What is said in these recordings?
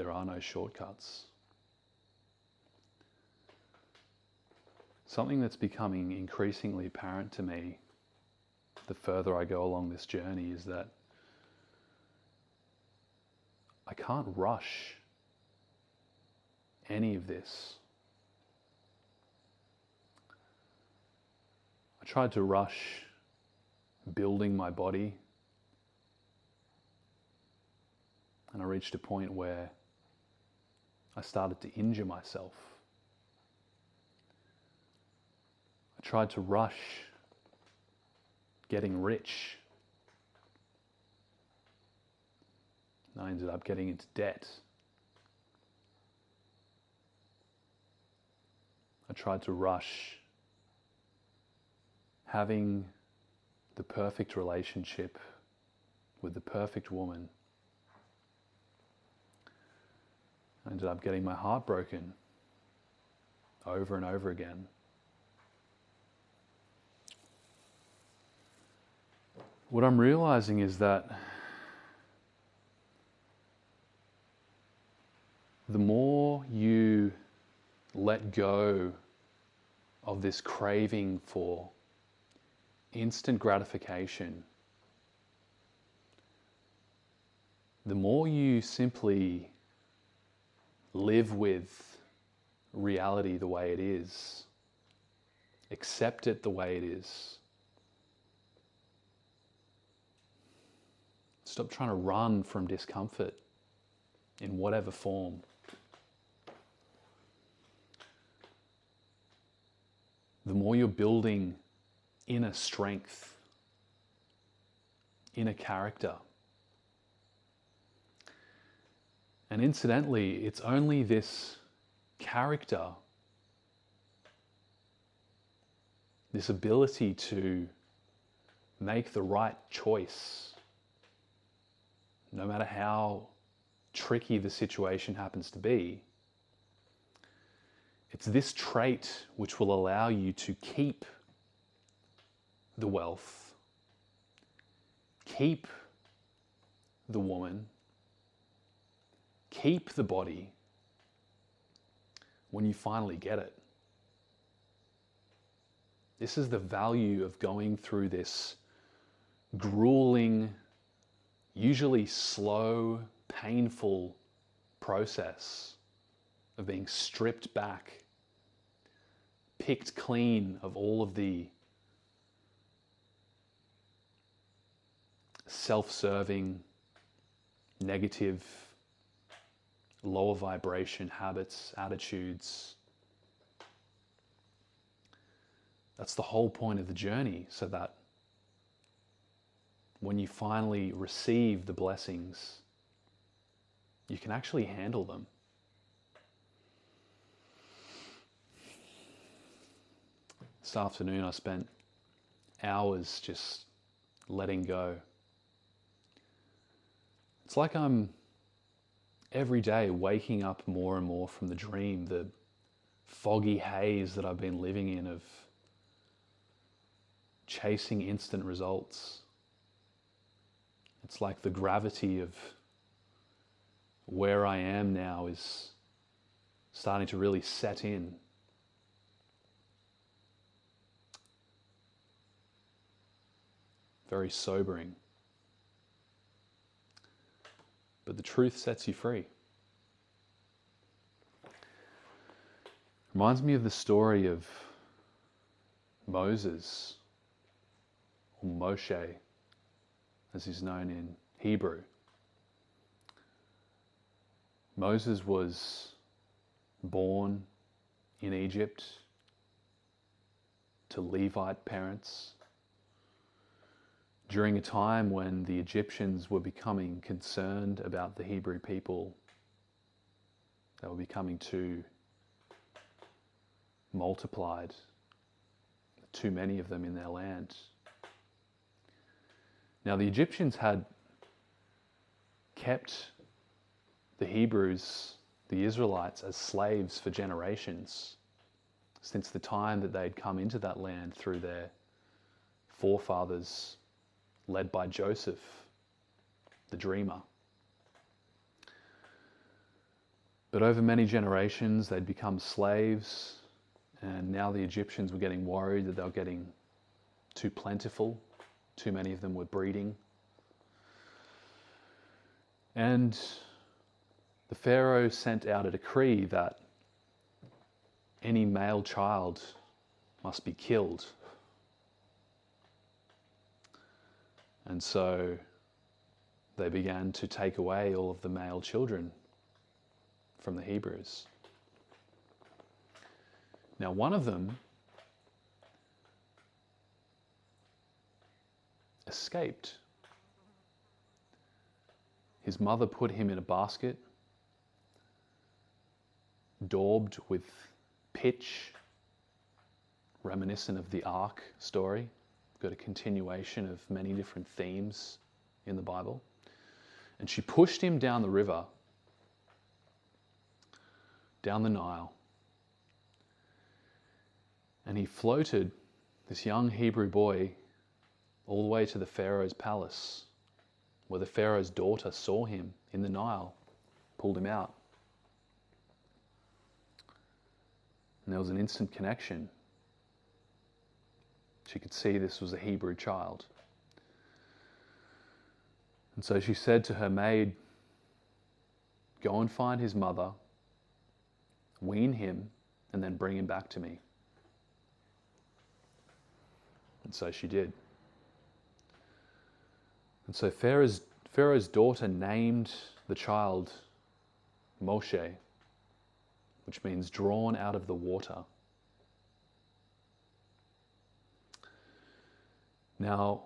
there are no shortcuts. Something that's becoming increasingly apparent to me the further I go along this journey is that I can't rush any of this. I tried to rush building my body, and I reached a point where I started to injure myself. I tried to rush getting rich, and I ended up getting into debt. I tried to rush having the perfect relationship with the perfect woman. I ended up getting my heart broken over and over again. What I'm realizing is that the more you let go of this craving for instant gratification, the more you simply live with reality the way it is, accept it the way it is, stop trying to run from discomfort in whatever form. The more you're building inner strength, inner character. And incidentally, it's only this character, this ability to make the right choice, no matter how tricky the situation happens to be. It's this trait which will allow you to keep the wealth, keep the woman, keep the body when you finally get it. This is the value of going through this grueling, usually slow, painful process of being stripped back, picked clean of all of the self-serving, negative, lower vibration habits, attitudes. That's the whole point of the journey, so that when you finally receive the blessings, you can actually handle them. This afternoon I spent hours just letting go. It's like I'm every day waking up more and more from the dream, the foggy haze that I've been living in of chasing instant results. It's like the gravity of where I am now is starting to really set in. Very sobering. But the truth sets you free. Reminds me of the story of Moses, or Moshe, as he's known in Hebrew. Moses was born in Egypt to Levite parents during a time when the Egyptians were becoming concerned about the Hebrew people. They were becoming too multiplied, too many of them in their land. Now the Egyptians had kept the Hebrews, the Israelites, as slaves for generations, since the time that they'd come into that land through their forefathers, led by Joseph, the dreamer. But over many generations, they'd become slaves, and now the Egyptians were getting worried that they were getting too plentiful. Too many of them were breeding. And the Pharaoh sent out a decree that any male child must be killed. And so they began to take away all of the male children from the Hebrews. Now, one of them escaped. His mother put him in a basket, daubed with pitch, reminiscent of the Ark story. Got a continuation of many different themes in the Bible. And she pushed him down the river, down the Nile. And he floated, this young Hebrew boy, all the way to the Pharaoh's palace, where the Pharaoh's daughter saw him in the Nile, pulled him out. And there was an instant connection. She could see this was a Hebrew child. And so she said to her maid, "Go and find his mother, wean him, and then bring him back to me." And so she did. And so Pharaoh's daughter named the child Moshe, which means drawn out of the water. Now,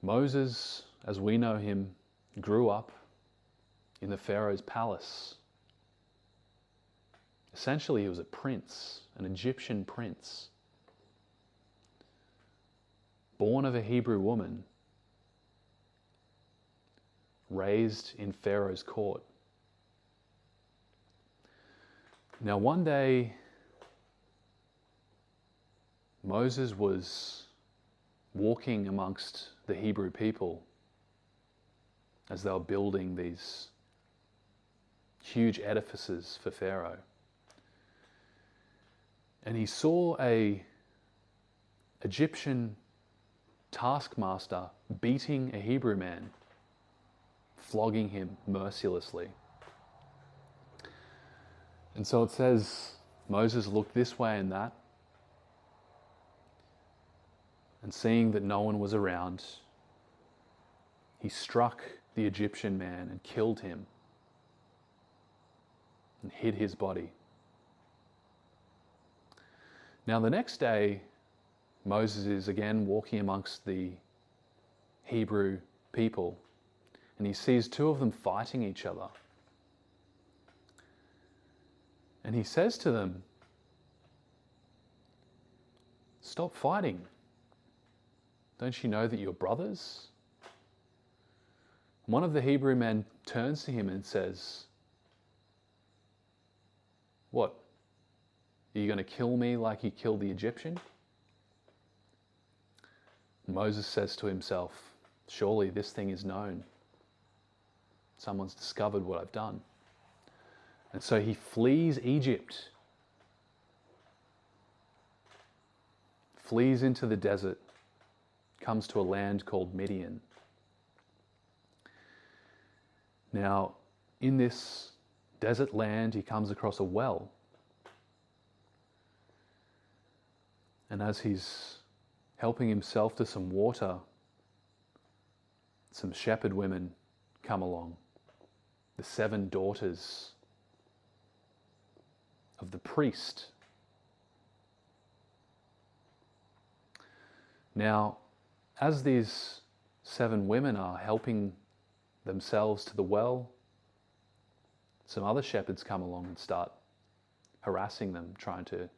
Moses, as we know him, grew up in the Pharaoh's palace. Essentially, he was a prince, an Egyptian prince, born of a Hebrew woman, raised in Pharaoh's court. Now, one day, Moses was walking amongst the Hebrew people as they were building these huge edifices for Pharaoh. And he saw an Egyptian taskmaster beating a Hebrew man, flogging him mercilessly. And so it says Moses looked this way and that, and seeing that no one was around, he struck the Egyptian man and killed him and hid his body. Now the next day, Moses is again walking amongst the Hebrew people, and he sees two of them fighting each other. And he says to them, "Stop fighting. Don't you know that you're brothers?" One of the Hebrew men turns to him and says, "What? Are you going to kill me like you killed the Egyptian?" Moses says to himself, "Surely this thing is known. Someone's discovered what I've done." And so he flees Egypt, flees into the desert, comes to a land called Midian. Now, in this desert land, he comes across a well. And as he's helping himself to some water, some shepherd women come along, the 7 daughters of the priest. Now, as these 7 women are helping themselves to the well, some other shepherds come along and start harassing them, trying to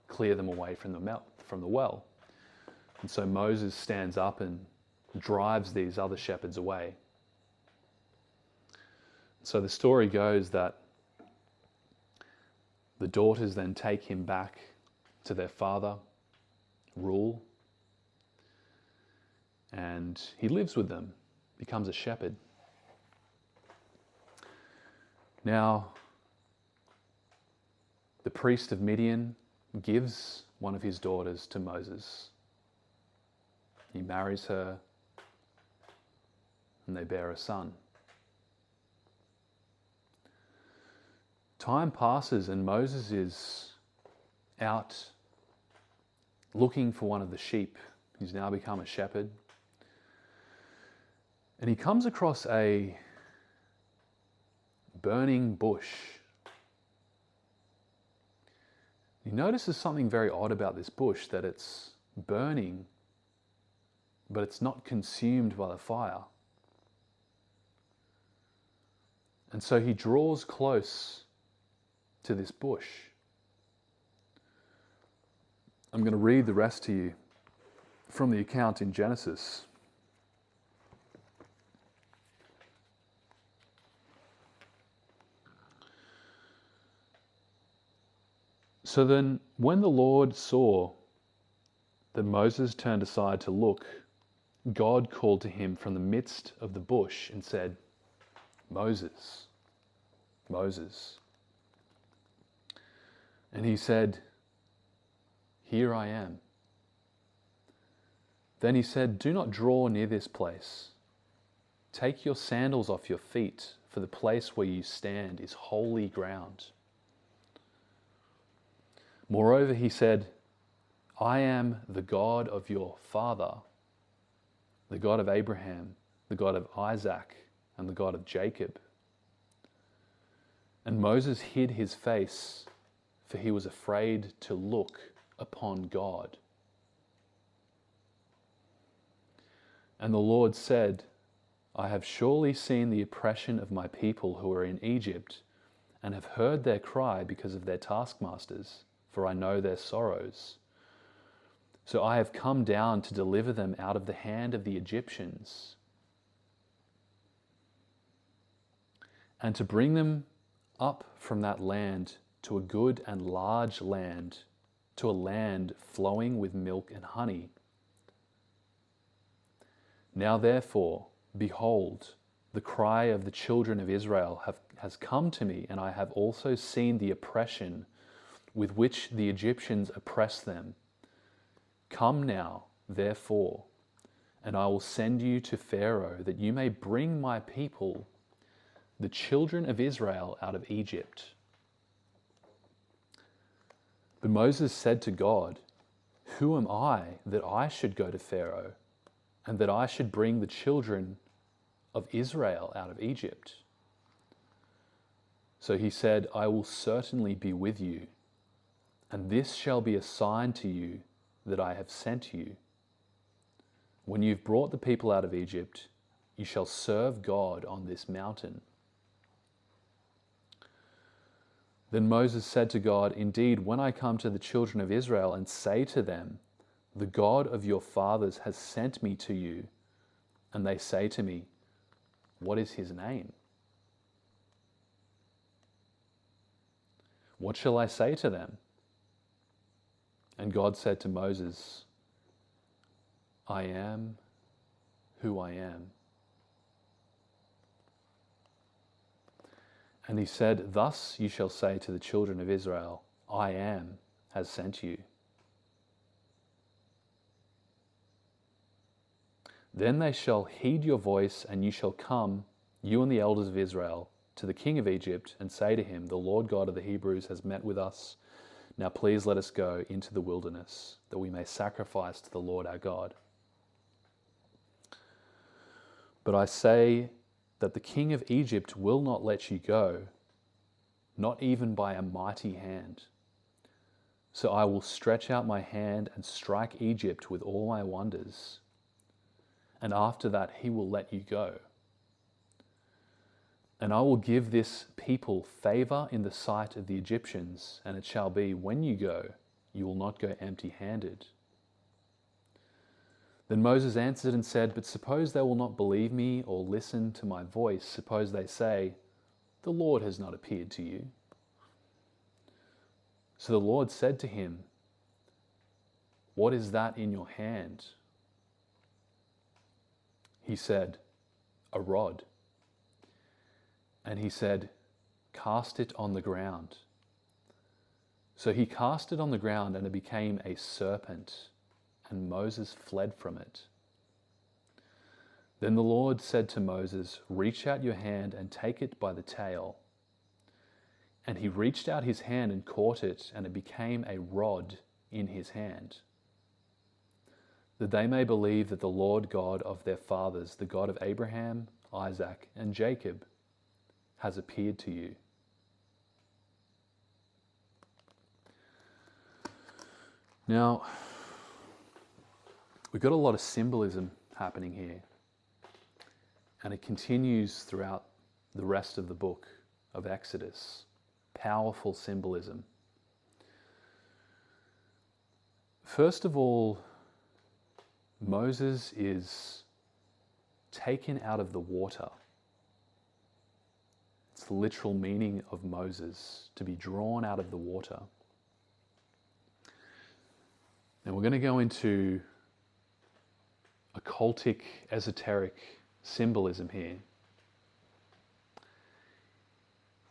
clear them away from the well. And so Moses stands up and drives these other shepherds away. So the story goes that the daughters then take him back to their father, Rule, and he lives with them, becomes a shepherd. Now, the priest of Midian gives one of his daughters to Moses. He marries her, and they bear a son. Time passes and Moses is out looking for one of the sheep. He's now become a shepherd. And he comes across a burning bush. He notices something very odd about this bush, that it's burning, but it's not consumed by the fire. And so he draws close to this bush. I'm going to read the rest to you from the account in Genesis. So then, when the Lord saw that Moses turned aside to look, God called to him from the midst of the bush and said, "Moses, Moses." And he said, "Here I am." Then he said, "Do not draw near this place. Take your sandals off your feet, for the place where you stand is holy ground." Moreover, he said, "I am the God of your father, the God of Abraham, the God of Isaac, and the God of Jacob." And Moses hid his face, for he was afraid to look upon God. And the Lord said, "I have surely seen the oppression of my people who are in Egypt, and have heard their cry because of their taskmasters, for I know their sorrows. So I have come down to deliver them out of the hand of the Egyptians, and to bring them up from that land to a good and large land, to a land flowing with milk and honey. Now therefore, behold, the cry of the children of Israel has come to me, and I have also seen the oppression with which the Egyptians oppress them. Come now, therefore, and I will send you to Pharaoh, that you may bring my people, the children of Israel, out of Egypt." But Moses said to God, "Who am I that I should go to Pharaoh, and that I should bring the children of Israel out of Egypt?" So he said, "I will certainly be with you, and this shall be a sign to you that I have sent you. When you've brought the people out of Egypt, you shall serve God on this mountain." Then Moses said to God, "Indeed, when I come to the children of Israel and say to them, 'The God of your fathers has sent me to you,' and they say to me, 'What is his name?' What shall I say to them?" And God said to Moses, "I am who I am." And he said, "Thus you shall say to the children of Israel, 'I am has sent you.'" Then they shall heed your voice, and you shall come, you and the elders of Israel, to the king of Egypt, and say to him, "The Lord God of the Hebrews has met with us. Now please let us go into the wilderness, that we may sacrifice to the Lord our God." But I say that the king of Egypt will not let you go, not even by a mighty hand. So I will stretch out my hand and strike Egypt with all my wonders, and after that he will let you go. And I will give this people favor in the sight of the Egyptians, and it shall be, when you go, you will not go empty-handed. Then Moses answered and said, "But suppose they will not believe me or listen to my voice. Suppose they say, 'The Lord has not appeared to you.'" So the Lord said to him, "What is that in your hand?" He said, "A rod." And he said, "Cast it on the ground." So he cast it on the ground, and it became a serpent, and Moses fled from it. Then the Lord said to Moses, "Reach out your hand and take it by the tail." And he reached out his hand and caught it, and it became a rod in his hand, that they may believe that the Lord God of their fathers, the God of Abraham, Isaac, and Jacob, has appeared to you. Now, we've got a lot of symbolism happening here, and it continues throughout the rest of the book of Exodus. Powerful symbolism. First of all, Moses is taken out of the water. It's the literal meaning of Moses, to be drawn out of the water. And we're going to go into occultic, esoteric symbolism here.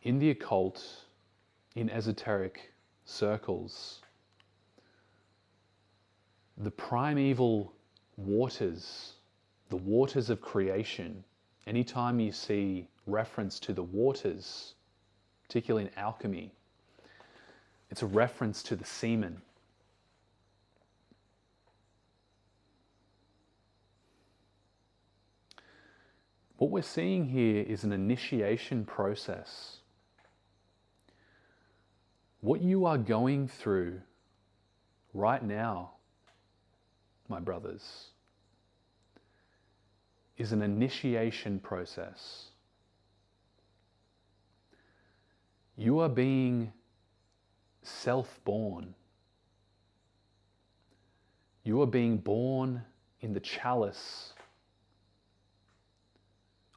In the occult, in esoteric circles, the primeval waters, the waters of creation, anytime you see reference to the waters, particularly in alchemy, it's a reference to the semen. What we're seeing here is an initiation process. What you are going through right now, my brothers, is an initiation process. You are being self-born. You are being born in the chalice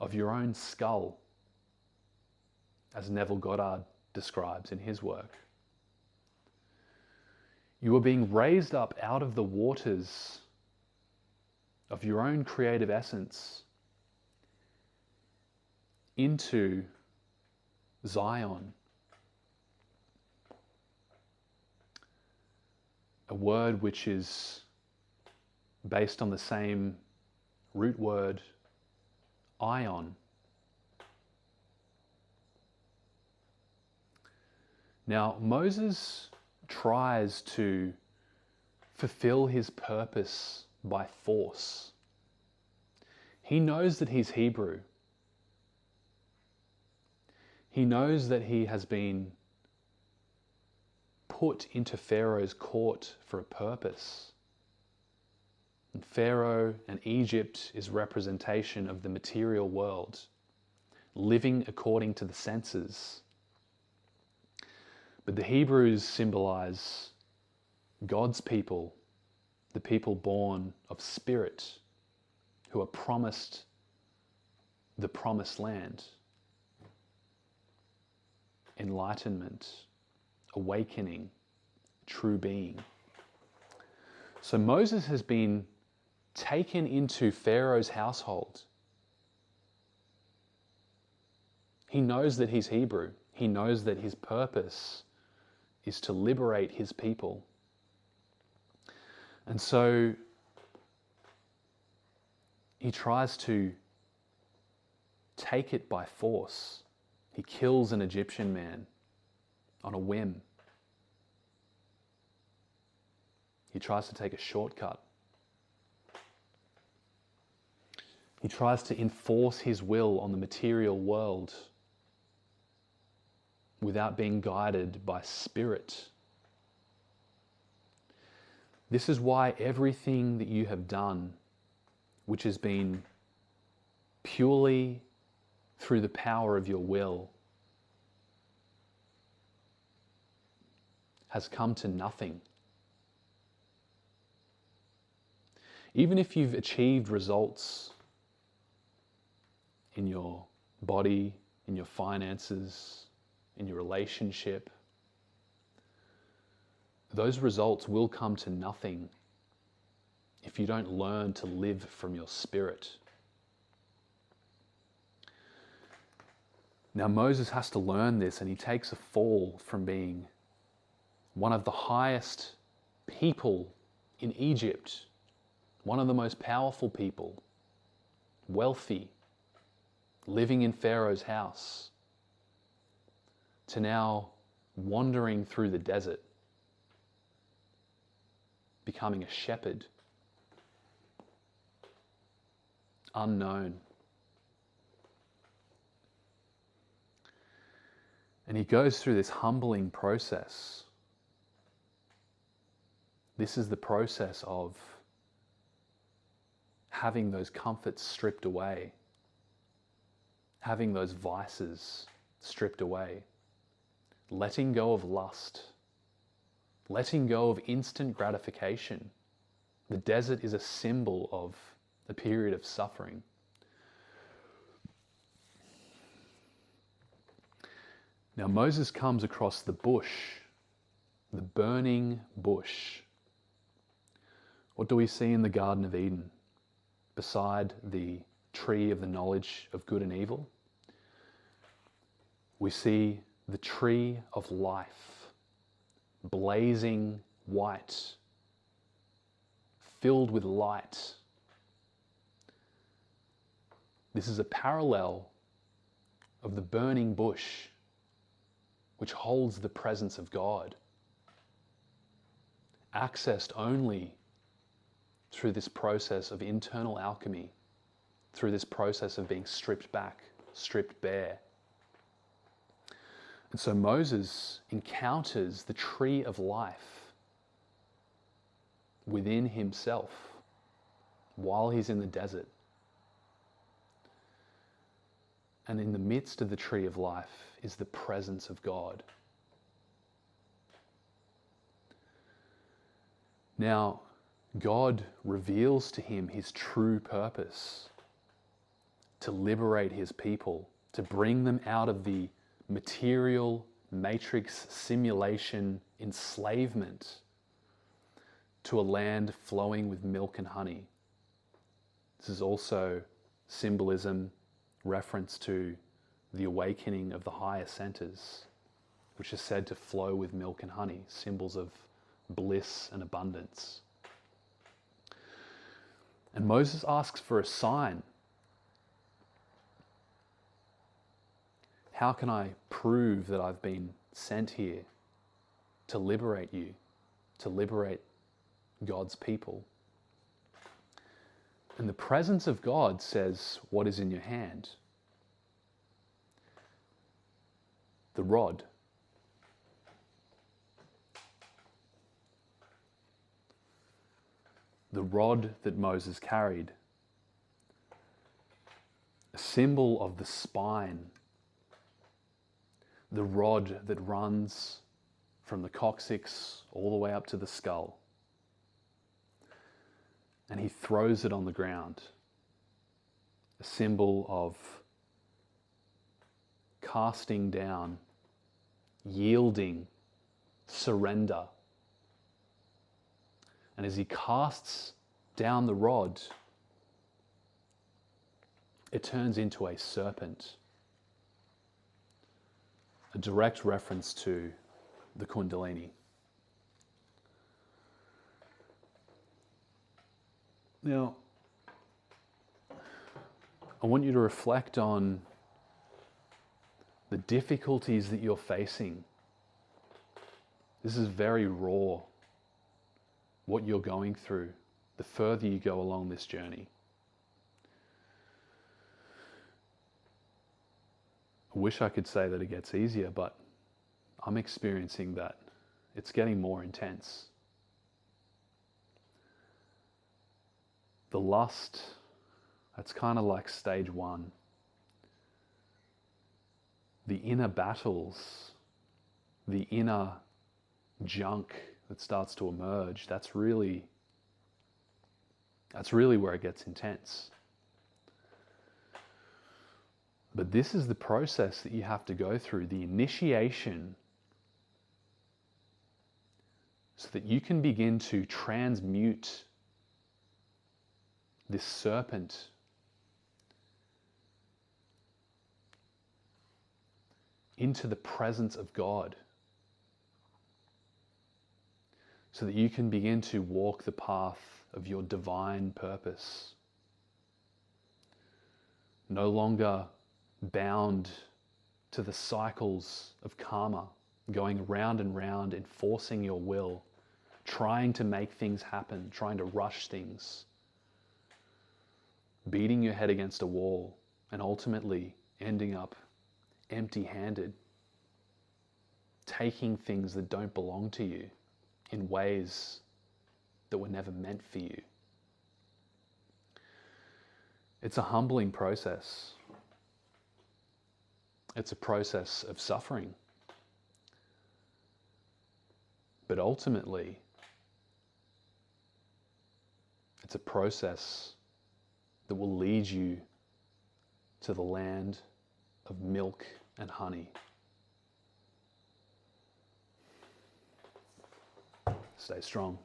of your own skull, as Neville Goddard describes in his work. You are being raised up out of the waters of your own creative essence into Zion, a word which is based on the same root word, ion. Now, Moses tries to fulfill his purpose by force. He knows that he's Hebrew. He knows that he has been put into Pharaoh's court for a purpose. And Pharaoh and Egypt is representation of the material world, living according to the senses. But the Hebrews symbolize God's people, the people born of spirit, who are promised the promised land, enlightenment, awakening, true being. So Moses has been taken into Pharaoh's household. He knows that he's Hebrew. He knows that his purpose is to liberate his people. And so he tries to take it by force. He kills an Egyptian man on a whim. He tries to take a shortcut. He tries to enforce his will on the material world without being guided by spirit. This is why everything that you have done, which has been purely through the power of your will, has come to nothing. Even if you've achieved results in your body, in your finances, in your relationship, those results will come to nothing if you don't learn to live from your spirit. Now Moses has to learn this, and he takes a fall from being one of the highest people in Egypt, one of the most powerful people, wealthy, living in Pharaoh's house, to now wandering through the desert, becoming a shepherd, unknown. And he goes through this humbling process. This is the process of having those comforts stripped away, having those vices stripped away, letting go of lust, letting go of instant gratification. The desert is a symbol of a period of suffering. Now Moses comes across the bush, the burning bush. What do we see in the Garden of Eden beside the tree of the knowledge of good and evil? We see the tree of life, blazing white, filled with light. This is a parallel of the burning bush, which holds the presence of God, accessed only through this process of internal alchemy, through this process of being stripped back, stripped bare. And so Moses encounters the tree of life within himself while he's in the desert. And in the midst of the tree of life is the presence of God. Now, God reveals to him his true purpose: to liberate his people, to bring them out of the material matrix simulation enslavement to a land flowing with milk and honey. This is also symbolism, reference to the awakening of the higher centers, which is said to flow with milk and honey, symbols of bliss and abundance. And Moses asks for a sign. How can I prove that I've been sent here to liberate you, to liberate God's people? And the presence of God says, what is in your hand? The rod. The rod that Moses carried, a symbol of the spine, the rod that runs from the coccyx all the way up to the skull. And he throws it on the ground, a symbol of casting down, yielding, surrender. And as he casts down the rod, it turns into a serpent, a direct reference to the Kundalini. Now, I want you to reflect on the difficulties that you're facing. This is very raw, what you're going through, the further you go along this journey. I wish I could say that it gets easier, but I'm experiencing that it's getting more intense. The lust, that's kind of like stage one. The inner battles, the inner junk that starts to emerge, that's really where it gets intense. But this is the process that you have to go through, the initiation, so that you can begin to transmute this serpent into the presence of God. so that you can begin to walk the path of your divine purpose. No longer bound to the cycles of karma, going round and round, enforcing your will, trying to make things happen, trying to rush things, beating your head against a wall, and ultimately ending up empty-handed, taking things that don't belong to you in ways that were never meant for you. It's a humbling process. It's a process of suffering. But ultimately, it's a process that will lead you to the land of milk and honey. Stay strong.